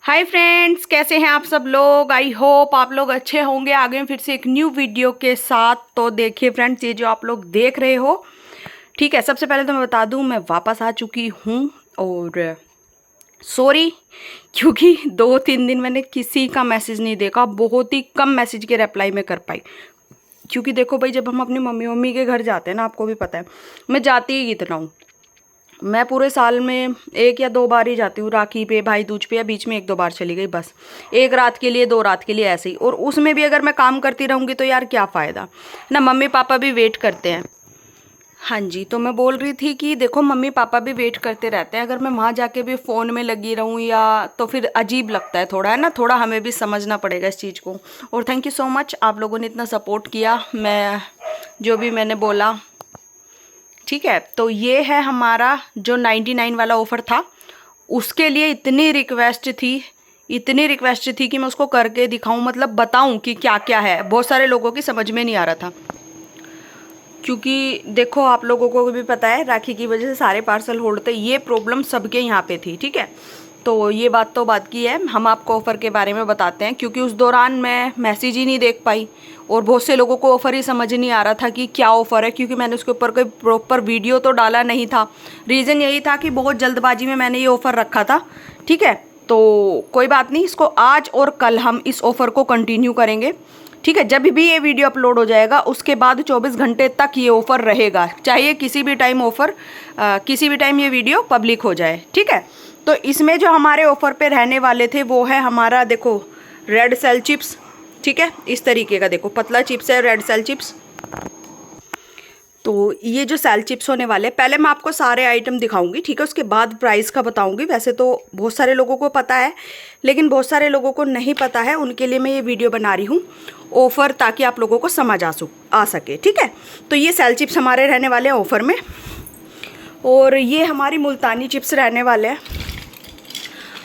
Hi friends, कैसे हैं आप सब लोग। आई होप आप लोग अच्छे होंगे। आ गए फिर से एक न्यू वीडियो के साथ। तो देखिए फ्रेंड्स, ये जो आप लोग देख रहे हो, ठीक है, सबसे पहले तो मैं बता दूं मैं वापस आ चुकी हूँ। और सॉरी, क्योंकि 2-3 दिन मैंने किसी का मैसेज नहीं देखा, बहुत ही कम मैसेज के रिप्लाई में कर पाई। क्योंकि देखो भाई, जब हम अपनी मम्मी के घर जाते हैं ना, आपको भी पता है मैं जाती ही इतना हूँ। मैं पूरे साल में 1 या 2 बार ही जाती हूँ, राखी पे, भाई दूज पे, या बीच में 1-2 बार चली गई बस। 1 रात के लिए, 2 रात के लिए, ऐसे ही। और उसमें भी अगर मैं काम करती रहूँगी तो यार क्या फ़ायदा ना। मम्मी पापा भी वेट करते हैं। हाँ जी, तो मैं बोल रही थी कि देखो, मम्मी पापा भी वेट करते रहते हैं। अगर मैं वहाँ जाके भी फ़ोन में लगी रहूँ या, तो फिर अजीब लगता है थोड़ा, है ना। थोड़ा हमें भी समझना पड़ेगा इस चीज़ को। और थैंक यू सो मच, आप लोगों ने इतना सपोर्ट किया। मैं जो भी मैंने बोला, ठीक है। तो ये है हमारा जो 99 वाला ऑफ़र था, उसके लिए इतनी रिक्वेस्ट थी कि मैं उसको करके दिखाऊं, मतलब बताऊं कि क्या क्या है। बहुत सारे लोगों की समझ में नहीं आ रहा था, क्योंकि देखो आप लोगों को भी पता है, राखी की वजह से सारे पार्सल होल्ड थे। ये प्रॉब्लम सबके यहाँ पे थी, ठीक है। तो ये बात तो बात की है। हम आपको ऑफ़र के बारे में बताते हैं, क्योंकि उस दौरान मैं मैसेज ही नहीं देख पाई और बहुत से लोगों को ऑफ़र ही समझ नहीं आ रहा था कि क्या ऑफ़र है, क्योंकि मैंने उसके ऊपर कोई प्रॉपर वीडियो तो डाला नहीं था। रीज़न यही था कि बहुत जल्दबाजी में मैंने ये ऑफ़र रखा था, ठीक है। तो कोई बात नहीं, इसको आज और कल हम इस ऑफ़र को कंटिन्यू करेंगे, ठीक है। जब भी ये वीडियो अपलोड हो जाएगा उसके बाद 24 घंटे तक ये ऑफ़र रहेगा, चाहे किसी भी टाइम किसी भी टाइम ये वीडियो पब्लिक हो जाए, ठीक है। तो इसमें जो हमारे ऑफ़र पे रहने वाले थे वो है हमारा, देखो, रेड सेल चिप्स, ठीक है। इस तरीके का देखो पतला चिप्स है, रेड सेल चिप्स। तो ये जो सेल चिप्स होने वाले, पहले मैं आपको सारे आइटम दिखाऊंगी, ठीक है। उसके बाद प्राइस का बताऊंगी। वैसे तो बहुत सारे लोगों को पता है, लेकिन बहुत सारे लोगों को नहीं पता है, उनके लिए मैं ये वीडियो बना रही हूँ ऑफ़र, ताकि आप लोगों को समझ आ सके, ठीक है। तो ये सेल चिप्स हमारे रहने वाले हैं ऑफ़र में, और ये हमारी मुल्तानी चिप्स रहने वाले हैं।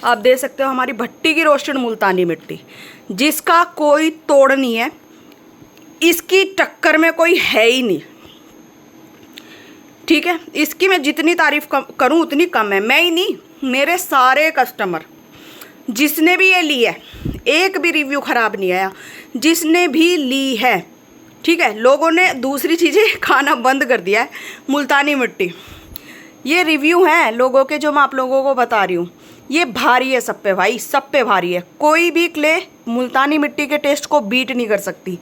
आप देख सकते हो, हमारी भट्टी की रोस्टेड मुल्तानी मिट्टी, जिसका कोई तोड़ नहीं है, इसकी टक्कर में कोई है ही नहीं, ठीक है। इसकी मैं जितनी तारीफ़ करूं उतनी कम है। मैं ही नहीं, मेरे सारे कस्टमर जिसने भी ये ली है, एक भी रिव्यू ख़राब नहीं आया जिसने भी ली है, ठीक है। लोगों ने दूसरी चीज़ें खाना बंद कर दिया है। मुल्तानी मिट्टी, ये रिव्यू हैं लोगों के जो मैं आप लोगों को बता रही हूँ। ये भारी है सब पे भाई, सब पे भारी है। कोई भी क्ले मुल्तानी मिट्टी के टेस्ट को बीट नहीं कर सकती।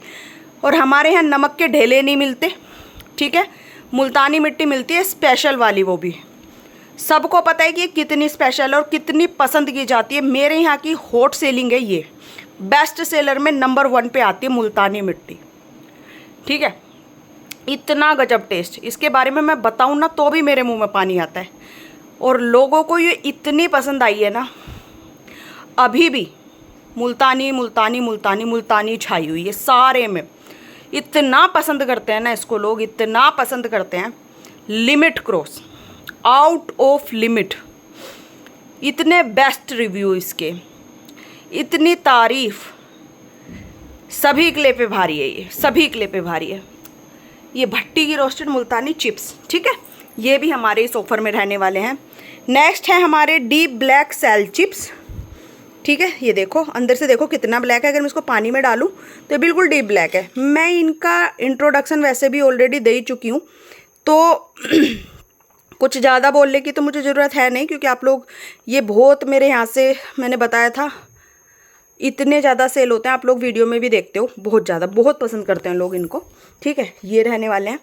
और हमारे यहाँ नमक के ढेले नहीं मिलते, ठीक है। मुल्तानी मिट्टी मिलती है स्पेशल वाली, वो भी सबको पता है कि ये कितनी स्पेशल और कितनी पसंद की जाती है। मेरे यहाँ की हॉट सेलिंग है ये, बेस्ट सेलर में नंबर 1 पे आती है मुल्तानी मिट्टी, ठीक है। इतना गजब टेस्ट, इसके बारे में मैं बताऊँ ना तो भी मेरे मुंह में पानी आता है। और लोगों को ये इतनी पसंद आई है ना, अभी भी मुल्तानी मुल्तानी मुल्तानी मुल्तानी छाई हुई है सारे में। इतना पसंद करते हैं ना इसको लोग, इतना पसंद करते हैं, limit cross, out of limit. इतने बेस्ट रिव्यू इसके, इतनी तारीफ, सभी क्ले पे भारी है ये, सभी क्ले पे भारी है। ये भट्टी की रोस्टेड मुल्तानी चिप्स, ठीक है। ये भी हमारे इस ऑफ़र में रहने वाले हैं। नेक्स्ट है हमारे डीप ब्लैक सेल चिप्स, ठीक है। ये देखो अंदर से, देखो कितना ब्लैक है। अगर मैं इसको पानी में डालूं तो ये बिल्कुल डीप ब्लैक है। मैं इनका इंट्रोडक्शन वैसे भी ऑलरेडी दे ही चुकी हूँ, तो कुछ ज़्यादा बोलने की तो मुझे ज़रूरत है नहीं, क्योंकि आप लोग ये बहुत मेरे यहाँ से, मैंने बताया था, इतने ज़्यादा सेल होते हैं। आप लोग वीडियो में भी देखते हो, बहुत ज़्यादा, बहुत पसंद करते हैं लोग इनको, ठीक है। ये रहने वाले हैं।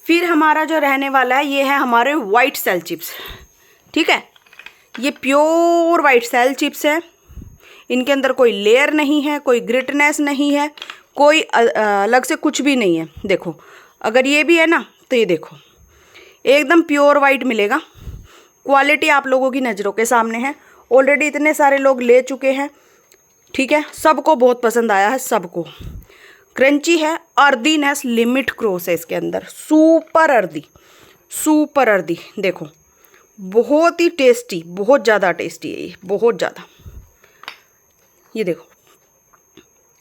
फिर हमारा जो रहने वाला है, ये है हमारे वाइट सेल चिप्स, ठीक है। ये प्योर वाइट सेल चिप्स है। इनके अंदर कोई लेयर नहीं है, कोई ग्रिटनेस नहीं है, कोई अलग से कुछ भी नहीं है। देखो, अगर ये भी है ना, तो ये देखो एकदम प्योर वाइट मिलेगा। क्वालिटी आप लोगों की नज़रों के सामने है। ऑलरेडी इतने सारे लोग ले चुके हैं, ठीक है। सबको बहुत पसंद आया है, सबको। क्रंची है, अर्दीनेस लिमिट क्रॉस है इसके अंदर, सुपर अर्दी, सुपर अर्दी। देखो बहुत ही टेस्टी, बहुत ज़्यादा टेस्टी है ये, बहुत ज़्यादा। ये देखो,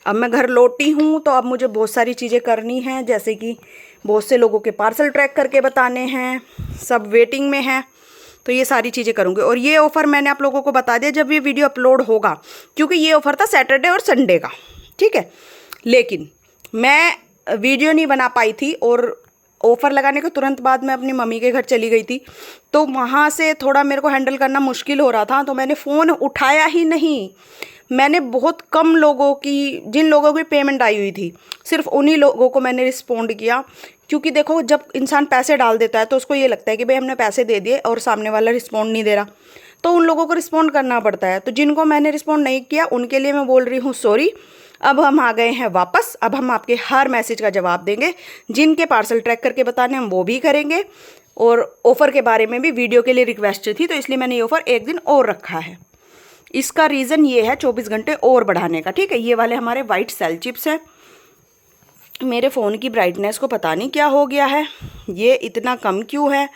अब मैं घर लौटी हूँ तो अब मुझे बहुत सारी चीज़ें करनी हैं, जैसे कि बहुत से लोगों के पार्सल ट्रैक करके बताने हैं, सब वेटिंग में हैं, तो ये सारी चीज़ें करूँगी। और ये ऑफ़र मैंने आप लोगों को बता दिया जब ये वीडियो अपलोड होगा, क्योंकि ये ऑफ़र था सैटरडे और संडे का, ठीक है। लेकिन मैं वीडियो नहीं बना पाई थी और ऑफ़र लगाने के तुरंत बाद मैं अपनी मम्मी के घर चली गई थी, तो वहाँ से थोड़ा मेरे को हैंडल करना मुश्किल हो रहा था, तो मैंने फ़ोन उठाया ही नहीं। मैंने बहुत कम लोगों की, जिन लोगों की पेमेंट आई हुई थी, सिर्फ उन्हीं लोगों को मैंने रिस्पॉन्ड किया। क्योंकि देखो, जब इंसान पैसे डाल देता है तो उसको ये लगता है कि भाई हमने पैसे दे दिए और सामने वाला रिस्पॉन्ड नहीं दे रहा, तो उन लोगों को रिस्पॉन्ड करना पड़ता है। तो जिनको मैंने रिस्पॉन्ड नहीं किया उनके लिए मैं बोल रही हूँ सॉरी। अब हम आ गए हैं वापस, अब हम आपके हर मैसेज का जवाब देंगे। जिनके पार्सल ट्रैक करके बताने हम वो भी करेंगे, और ऑफ़र के बारे में भी वीडियो के लिए रिक्वेस्ट थी, तो इसलिए मैंने ये ऑफ़र एक दिन और रखा है। इसका रीज़न ये है 24 घंटे और बढ़ाने का, ठीक है। ये वाले हमारे वाइट सेल चिप्स हैं। मेरे फ़ोन की ब्राइटनेस को पता नहीं क्या हो गया है, ये इतना कम क्यों है।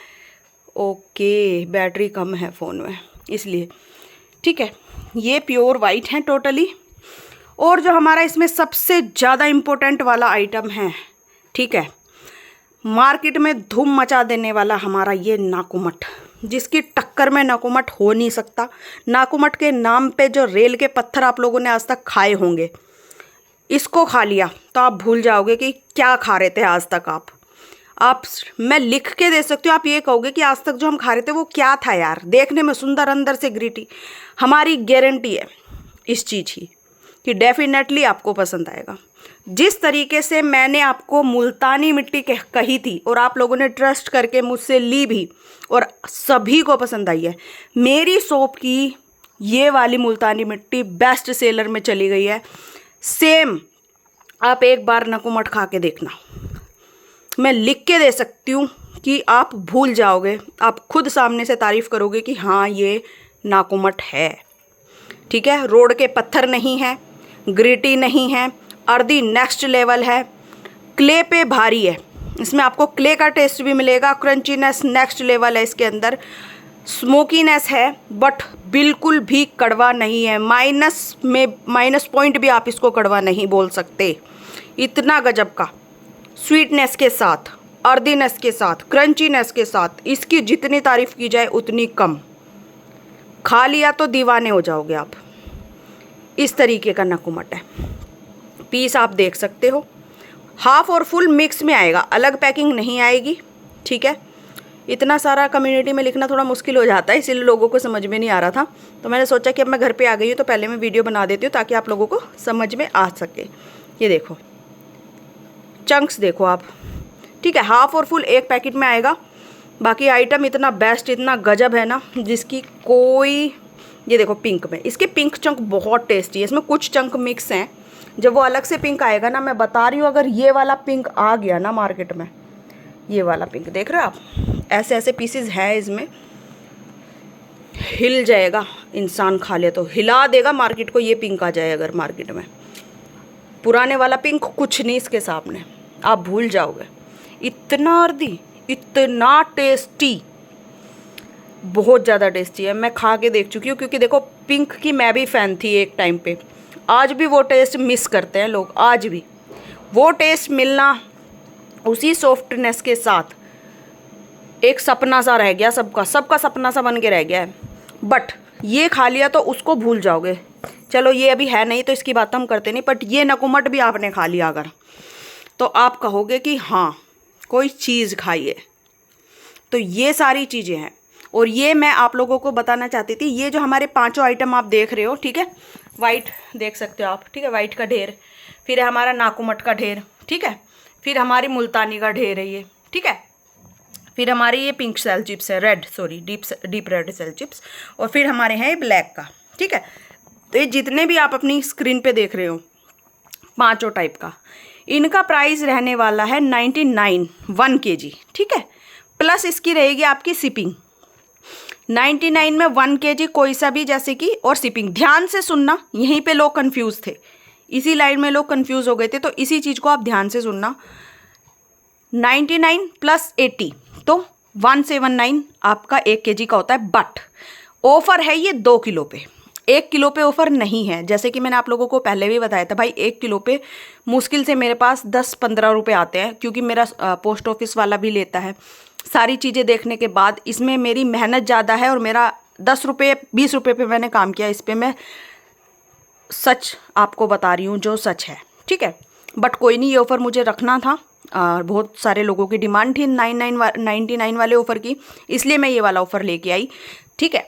ओके, बैटरी कम है फ़ोन में इसलिए, ठीक है। ये प्योर वाइट हैं टोटली। और जो हमारा इसमें सबसे ज़्यादा इम्पोर्टेंट वाला आइटम है, ठीक है, मार्केट में धूम मचा देने वाला हमारा ये नाकुमट, जिसकी टक्कर में नाकुमट हो नहीं सकता। नाकुमट के नाम पे जो रेल के पत्थर आप लोगों ने आज तक खाए होंगे, इसको खा लिया तो आप भूल जाओगे कि क्या खा रहे थे आज तक आप मैं लिख के दे सकती हूँ, आप ये कहोगे कि आज तक जो हम खा रहे थे वो क्या था यार, देखने में सुंदर, अंदर से ग्रीटी। हमारी गारंटी है इस चीज़ की कि डेफिनेटली आपको पसंद आएगा। जिस तरीके से मैंने आपको मुल्तानी मिट्टी कही थी और आप लोगों ने ट्रस्ट करके मुझसे ली भी और सभी को पसंद आई है, मेरी शॉप की ये वाली मुल्तानी मिट्टी बेस्ट सेलर में चली गई है। सेम आप एक बार नाकुमट खा के देखना, मैं लिख के दे सकती हूँ कि आप भूल जाओगे, आप खुद सामने से तारीफ़ करोगे कि हाँ ये नाकुमट है, ठीक है। रोड के पत्थर नहीं है, ग्रिटी नहीं है, अर्दी नेक्स्ट लेवल है, क्ले पे भारी है, इसमें आपको क्ले का टेस्ट भी मिलेगा, क्रंचीनेस नेक्स्ट लेवल है इसके अंदर, स्मोकीनेस है, बट बिल्कुल भी कड़वा नहीं है। माइनस पॉइंट भी आप इसको कड़वा नहीं बोल सकते। इतना गजब का स्वीटनेस के साथ, अर्दीनेस के साथ, क्रंचीनेस के साथ, इसकी जितनी तारीफ़ की जाए उतनी कम। खा लिया तो दीवाने हो जाओगे आप। इस तरीके का नाकुमट है। पीस आप देख सकते हो, हाफ और फुल मिक्स में आएगा, अलग पैकिंग नहीं आएगी, ठीक है। इतना सारा कम्युनिटी में लिखना थोड़ा मुश्किल हो जाता है, इसीलिए लोगों को समझ में नहीं आ रहा था, तो मैंने सोचा कि अब मैं घर पे आ गई हूँ तो पहले मैं वीडियो बना देती हूँ ताकि आप लोगों को समझ में आ सके। ये देखो चंक्स देखो आप, ठीक है। हाफ और फुल एक पैकेट में आएगा। बाकी आइटम इतना बेस्ट, इतना गजब है ना, जिसकी कोई, ये देखो पिंक में, इसके पिंक चंक बहुत टेस्टी है। इसमें कुछ चंक मिक्स हैं, जब वो अलग से पिंक आएगा ना, मैं बता रही हूँ, अगर ये वाला पिंक आ गया ना मार्केट में, ये वाला पिंक देख रहे हो आप, ऐसे ऐसे पीसेस हैं इसमें, हिल जाएगा इंसान खा ले तो, हिला देगा मार्केट को। ये पिंक आ जाए अगर मार्केट में, पुराने वाला पिंक कुछ नहीं इसके सामने, आप भूल जाओगे। इतना अर्दी, इतना टेस्टी, बहुत ज़्यादा टेस्टी है। मैं खा के देख चुकी हूँ, क्योंकि देखो पिंक की मैं भी फ़ैन थी एक टाइम पे। आज भी वो टेस्ट मिस करते हैं लोग, आज भी वो टेस्ट मिलना उसी सॉफ्टनेस के साथ एक सपना सा रह गया, सबका सपना सा बन के रह गया है। बट ये खा लिया तो उसको भूल जाओगे। चलो ये अभी है नहीं तो इसकी बात हम करते नहीं, बट ये नाकुमट भी आपने खा लिया अगर, तो आप कहोगे कि हाँ कोई चीज़ खाई है। तो ये सारी चीज़ें हैं, और ये मैं आप लोगों को बताना चाहती थी। ये जो हमारे पांचों आइटम आप देख रहे हो, ठीक है, वाइट देख सकते हो आप, ठीक है, वाइट का ढेर, फिर है हमारा नाकुमट का ढेर, ठीक है, फिर हमारी मुल्तानी का ढेर है ये, ठीक है, फिर हमारी ये पिंक सेल चिप्स है, डीप रेड सेल चिप्स, और फिर हमारे हैं ये ब्लैक का, ठीक है। तो ये जितने भी आप अपनी स्क्रीन पे देख रहे हो पांचों टाइप का, इनका प्राइस रहने वाला है 99 1 kg, ठीक है, प्लस इसकी रहेगी आपकी शिपिंग। 99 में 1 kg कोई सा भी, जैसे कि, और शिपिंग। ध्यान से सुनना, यहीं पे लोग कंफ्यूज थे, इसी लाइन में लोग कंफ्यूज हो गए थे, तो इसी चीज़ को आप ध्यान से सुनना। 99 + 80 तो 179 आपका 1 kg का होता है। बट ऑफ़र है ये 2 किलो पे, 1 किलो पे ऑफ़र नहीं है। जैसे कि मैंने आप लोगों को पहले भी बताया था भाई, 1 किलो पे मुश्किल से मेरे पास 10-15 रुपये आते हैं, क्योंकि मेरा पोस्ट ऑफिस वाला भी लेता है, सारी चीज़ें देखने के बाद इसमें मेरी मेहनत ज़्यादा है और मेरा 10 रुपये 20 रुपये पे मैंने काम किया। इस पर मैं सच आपको बता रही हूँ, जो सच है, ठीक है। बट कोई नहीं, ये ऑफ़र मुझे रखना था और बहुत सारे लोगों की डिमांड थी 99 वाले ऑफ़र की, इसलिए मैं ये वाला ऑफ़र लेके आई, ठीक है।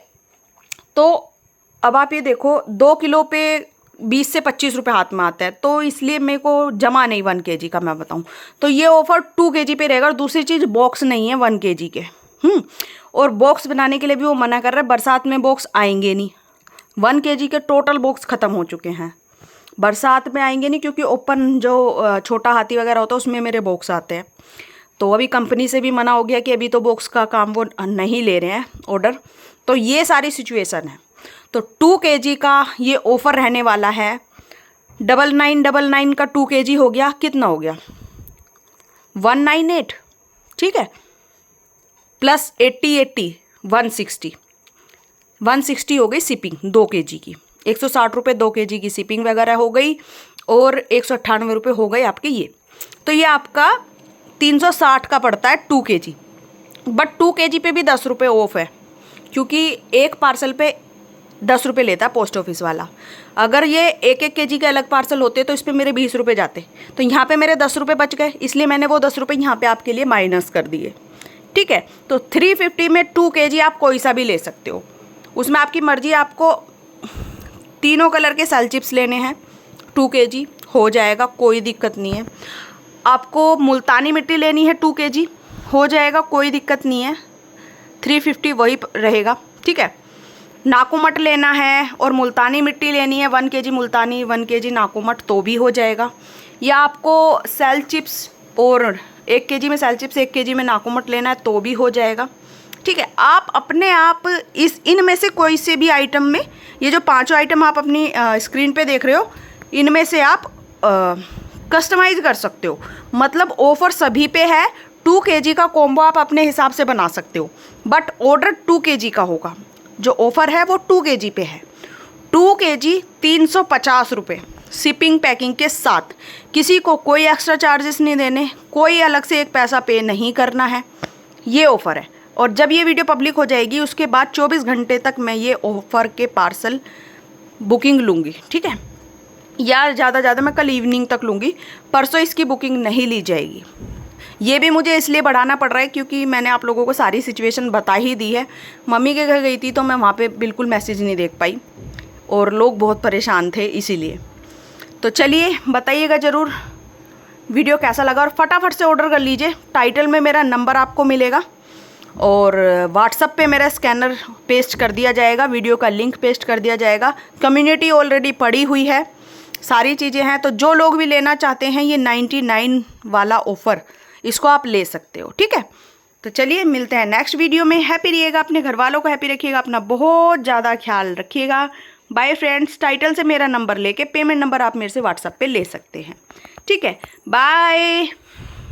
तो अब आप ये देखो 2 किलो पे 20 से 25 रुपये हाथ में आता है, तो इसलिए मेरे को जमा नहीं 1 kg का, मैं बताऊं तो ये ऑफ़र 2 kg पे रहेगा। और दूसरी चीज़, बॉक्स नहीं है 1 kg के, और बॉक्स बनाने के लिए भी वो मना कर रहा है, बरसात में बॉक्स आएंगे नहीं। 1 kg के टोटल बॉक्स ख़त्म हो चुके हैं, बरसात में आएंगे नहीं, क्योंकि ओपन जो छोटा हाथी वगैरह होता है उसमें मेरे बॉक्स आते हैं। तो अभी कंपनी से भी मना हो गया कि अभी तो बॉक्स का काम वो नहीं ले रहे हैं ऑर्डर। तो ये सारी सिचुएशन है। तो 2 kg का ये ऑफ़र रहने वाला है। 9999 का 2 kg हो गया, कितना हो गया 198, ठीक है, प्लस 80 160 हो गई शिपिंग 2 kg की। 160 रुपये 2 kg की शिपिंग वगैरह हो गई और 198 रुपये हो गए आपके ये। तो ये आपका 360 का पड़ता है 2 kg। बट 2 kg पे भी 10 रुपये ऑफ है, क्योंकि एक पार्सल पे 10 रुपये लेता है पोस्ट ऑफिस वाला। अगर ये 1 kg के अलग पार्सल होते तो इस पर मेरे 20 रुपये जाते, तो यहाँ पे मेरे 10 रुपये बच गए, इसलिए मैंने वो 10 रुपये यहाँ पे आपके लिए माइनस कर दिए, ठीक है। तो 350 में 2 kg आप कोई सा भी ले सकते हो, उसमें आपकी मर्जी। आपको तीनों कलर के सेल चिप्स लेने हैं, 2 kg हो जाएगा, कोई दिक्कत नहीं है। आपको मुल्तानी मिट्टी लेनी है 2 kg, हो जाएगा, कोई दिक्कत नहीं है, 350 वही रहेगा, ठीक है। नाकूमट लेना है और मुल्तानी मिट्टी लेनी है 1 kg मुल्तानी 1 kg नाकूमट, तो भी हो जाएगा। या आपको सेल चिप्स और 1 kg में सेल चिप्स 1 kg में नाकूमट लेना है, तो भी हो जाएगा, ठीक है। आप अपने आप इनमें से कोई से भी आइटम में, ये जो 5 आइटम आप अपनी स्क्रीन पे देख रहे हो, इनमें से आप कस्टमाइज़ कर सकते हो। मतलब ऑफ़र सभी पे है, 2 kg का कॉम्बो आप अपने हिसाब से बना सकते हो, बट ऑर्डर 2 kg का होगा। जो ऑफ़र है वो 2 kg पे है। 2 kg 350 रुपये शिपिंग पैकिंग के साथ। किसी को कोई एक्स्ट्रा चार्जेस नहीं देने, कोई अलग से एक पैसा पे नहीं करना है, ये ऑफ़र है। और जब ये वीडियो पब्लिक हो जाएगी उसके बाद 24 घंटे तक मैं ये ऑफ़र के पार्सल बुकिंग लूँगी, ठीक है। या ज़्यादा मैं कल इवनिंग तक लूँगी, परसों इसकी बुकिंग नहीं ली जाएगी। ये भी मुझे इसलिए बढ़ाना पड़ रहा है क्योंकि मैंने आप लोगों को सारी सिचुएशन बता ही दी है। मम्मी के घर गई थी तो मैं वहाँ पे बिल्कुल मैसेज नहीं देख पाई और लोग बहुत परेशान थे इसीलिए। तो चलिए बताइएगा ज़रूर वीडियो कैसा लगा, और फटाफट से ऑर्डर कर लीजिए। टाइटल में मेरा नंबर आपको मिलेगा और व्हाट्सएप पे मेरा स्कैनर पेस्ट कर दिया जाएगा, वीडियो का लिंक पेस्ट कर दिया जाएगा। कम्युनिटी ऑलरेडी पड़ी हुई है, सारी चीज़ें हैं। तो जो लोग भी लेना चाहते हैं ये 99 वाला ऑफ़र, इसको आप ले सकते हो, ठीक है। तो चलिए मिलते हैं नेक्स्ट वीडियो में। हैप्पी रहिएगा, अपने घर वालों को हैप्पी रखिएगा, अपना बहुत ज़्यादा ख्याल रखिएगा। Bye friends. टाइटल से मेरा नंबर लेके पेमेंट नंबर आप मेरे से व्हाट्सएप पे ले सकते हैं, ठीक है। बाय।